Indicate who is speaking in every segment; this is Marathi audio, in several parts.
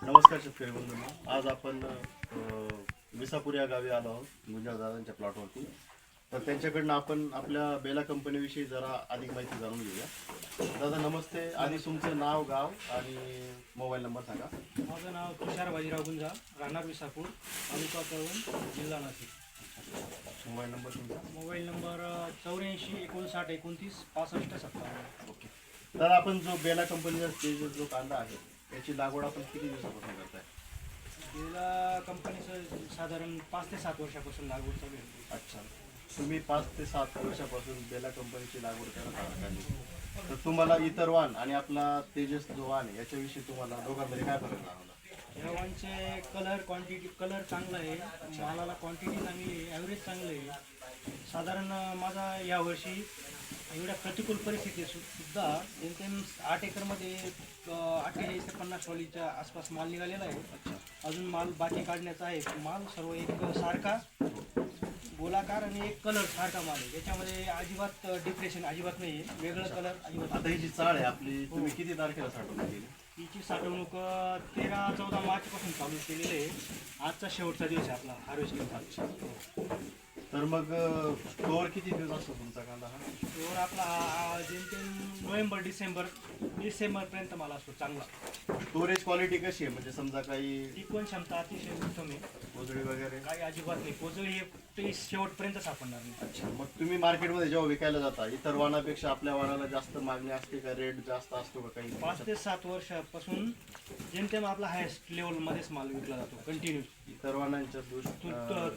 Speaker 1: नमस्कार शेतकरी बंधूंनो, आज आपण विसापूर या गावी आलो आहोत गुंजाळ दादांच्या प्लॉटवरती. तर त्यांच्याकडनं आपण आपल्या बेला कंपनीविषयी जरा अधिक माहिती जाणून घेऊया. दादा नमस्ते. आधी तुमचं नाव, गाव आणि मोबाईल नंबर सांगा.
Speaker 2: माझं नाव तुषार बाजीराव गुंजा, राहणार विसापूर, तालुका कळवण, जिल्हा नाशिक.
Speaker 1: मोबाईल नंबर तुमचा.
Speaker 2: Mobile number 84 59 29 65 57.
Speaker 1: ओके. तर आपण जो बेला कंपनीचा तेजस जो कांदा आहे त्याची लागवड आपण किती दिवसापासून करताय?
Speaker 2: बेला कंपनीचं साधारण 5 ते 7 वर्षापासून लागवड चालू आहे.
Speaker 1: अच्छा, तुम्ही 5 ते 7 वर्षापासून बेला कंपनीची लागवड करत आहात आणि तर तुम्हाला इतर वाण आणि आपला तेजस जो वाण आहे याच्याविषयी तुम्हाला दोघांमध्ये काय फरक जाणवला?
Speaker 2: या वाणचे कलर चांगला आहे, मालाला क्वांटिटी चांगली आहे, ॲव्हरेज चांगलं आहे. साधारण माझा यावर्षी एवढ्या प्रतिकूल परिस्थितीत सुद्धा जेमतेम 8 एकरमध्ये 48 ते 50 ट्रॉलीच्या आसपास माल निघालेला आहे. अजून माल बाकी काढण्याचा आहे. माल सर्व एक सारखा गोलाकार आणि एक कलर सारखा माल आहे. त्याच्यामध्ये अजिबात डिप्रेशन अजिबात नाही आहे, वेगळं कलर अजिबात.
Speaker 1: आता ही जी चाळ आहे आपली, तुम्ही किती तारखेला साठवून केली?
Speaker 2: हिची साठवणूक 13-14 मार्चपासून चालू केलेली आहे. आजचा शेवटचा दिवस आहे आपला हार्वेस्टिंगचा.
Speaker 1: तर मग स्टोअर किती दिवस असतो तुमचा कांदा हा?
Speaker 2: स्टोअर आपला जेमतेम नोव्हेंबर डिसेंबरपर्यंत माल असतो चांगला.
Speaker 1: स्टोरेज क्वालिटी कशी आहे? म्हणजे समजा काही
Speaker 2: टिकवण क्षमता अतिशय उत्तम आहे,
Speaker 1: कोजळी वगैरे?
Speaker 2: काही अजिबात नाही. कोजळी हे ते शेवटपर्यंत सापडणार नाही.
Speaker 1: अच्छा, मग तुम्ही मार्केटमध्ये जेव्हा विकायला जाता इतर वाणापेक्षा आपल्या वाणाला जास्त मागणी असते का? रेट जास्त असतो का? काही
Speaker 2: 5 ते 7 वर्षापासून जेमतेम आपला हायस्ट लेवलमध्येच माल विकला जातो कंटिन्यू.
Speaker 1: इतर वाणांच्या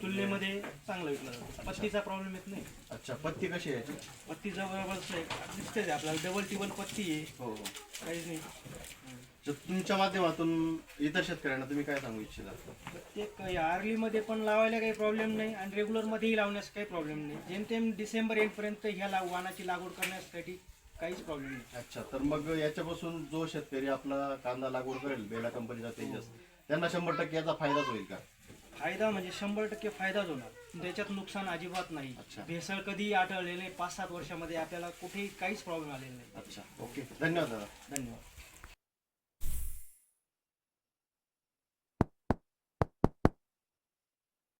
Speaker 2: तुलनेमध्ये चांगला विकला जातो. पत्तीचा प्रॉब्लेम येत नाही.
Speaker 1: अच्छा, पत्ती कशी आहे याची?
Speaker 2: पत्ती जवळपास दिसते आपल्याला, डबल टिबल पत्ती आहे,
Speaker 1: हो.
Speaker 2: काहीच नाही.
Speaker 1: तर तुमच्या माध्यमातून इतर शेतकऱ्यांना तुम्ही काय सांगू इच्छिता?
Speaker 2: प्रत्येक अर्लीमध्ये पण लावायला काही प्रॉब्लेम नाही आणि रेग्युलरमध्येही लावण्यास काही प्रॉब्लेम नाही. जेमतेम डिसेंबर एंडपर्यंत ह्या वाणाची लागवड करण्यासाठी काहीच प्रॉब्लेम नाही.
Speaker 1: अच्छा, तर मग याच्यापासून जो शेतकरी आपला कांदा लागवड करेल बेला कंपनीचा तेजस, त्यांना 100% याचा फायदाच होईल का?
Speaker 2: फायदा म्हणजे 100% फायदाच होणार. त्याच्यात नुकसान अजिबात नाही.
Speaker 1: अच्छा.
Speaker 2: भेसळ कधीही आढळलेले नाही. 5-7 वर्षामध्ये आपल्याला कुठेही काहीच प्रॉब्लेम आलेला नाही.
Speaker 1: अच्छा, ओके. धन्यवाद दादा.
Speaker 2: धन्यवाद.